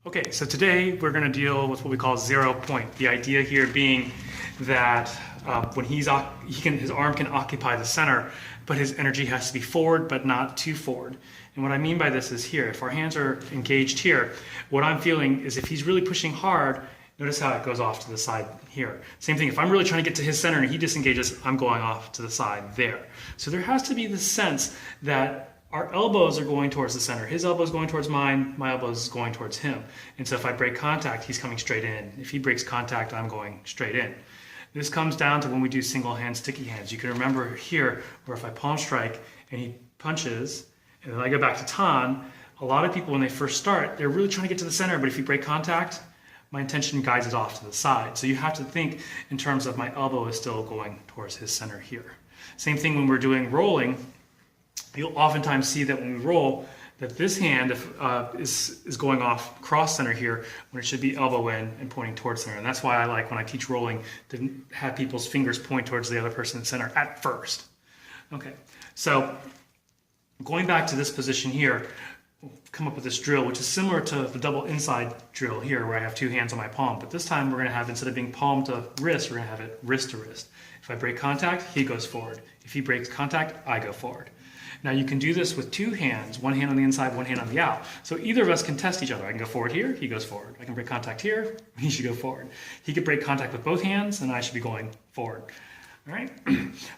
Okay, so today we're going to deal with what we call 0 point. The idea here being that when his arm can occupy the center, but his energy has to be forward, but not too forward. And what I mean by this is here, if our hands are engaged here, what I'm feeling is if he's really pushing hard, notice how it goes off to the side here. Same thing, if I'm really trying to get to his center and he disengages, I'm going off to the side there. So there has to be this sense that our elbows are going towards the center. His elbow is going towards mine, my elbow is going towards him. And so if I break contact, he's coming straight in. If he breaks contact, I'm going straight in. This comes down to when we do single hand sticky hands. You can remember here where if I palm strike and he punches, and then I go back to Tan, a lot of people when they first start, they're really trying to get to the center, but if you break contact, my intention guides it off to the side. So you have to think in terms of my elbow is still going towards his center here. Same thing when we're doing rolling. You'll oftentimes see that when we roll, that this hand is going off cross center here when it should be elbow in and pointing towards center. And that's why I like when I teach rolling to have people's fingers point towards the other person's center at first. Okay, so going back to this position here, we'll come up with this drill, which is similar to the double inside drill here where I have two hands on my palm. But this time we're going to have, instead of being palm to wrist, we're going to have it wrist to wrist. If I break contact, he goes forward. If he breaks contact, I go forward. Now you can do this with two hands, one hand on the inside, one hand on the out. So either of us can test each other. I can go forward here, he goes forward. I can break contact here, he should go forward. He could break contact with both hands and I should be going forward. All right?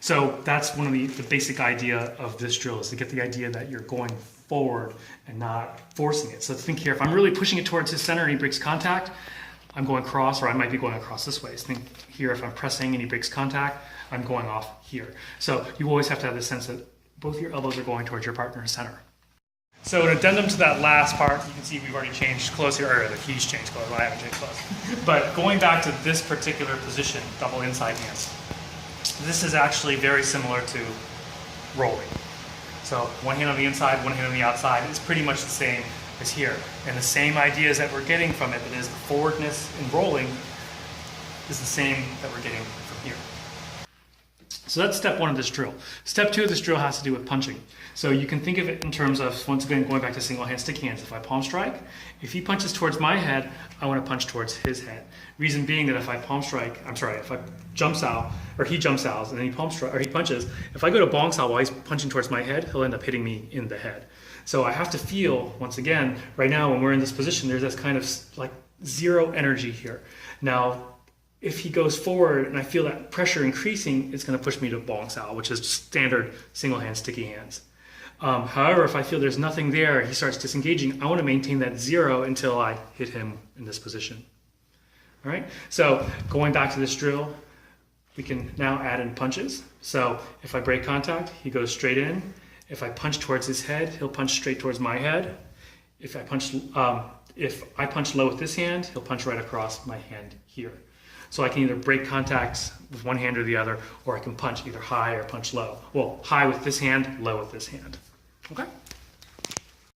So that's one of the basic idea of this drill is to get the idea that you're going forward and not forcing it. So think here, if I'm really pushing it towards his center and he breaks contact, I'm going cross, or I might be going across this way. So think here, if I'm pressing and he breaks contact, I'm going off here. So you always have to have the sense that both your elbows are going towards your partner's center. So an addendum to that last part, you can see we've already changed clothes here, or he's changed clothes, I haven't changed clothes. But going back to this particular position, double inside hands, this is actually very similar to rolling. So one hand on the inside, one hand on the outside is pretty much the same as here. And the same ideas that we're getting from it, that is the forwardness in rolling, is the same that we're getting from here. So that's step one of this drill. Step two of this drill has to do with punching. So you can think of it in terms of, once again, going back to single hand sticky hands. If I palm strike, if he punches towards my head, I want to punch towards his head. Reason being that if I palm strike, if I jumps out, or he jumps out, and then he palm strike, or he punches, if I go to bong sao while he's punching towards my head, he'll end up hitting me in the head. So I have to feel, once again, right now when we're in this position, there's this kind of like zero energy here. Now, if he goes forward and I feel that pressure increasing, it's going to push me to bong sao, which is standard single hand sticky hands. However, if I feel there's nothing there, he starts disengaging, I want to maintain that zero until I hit him in this position. All right, so going back to this drill, we can now add in punches. So if I break contact, he goes straight in. If I punch towards his head, he'll punch straight towards my head. If I punch low with this hand, he'll punch right across my hand here. So I can either break contact with one hand or the other, or I can punch either high or punch low. Well, high with this hand, low with this hand. Okay?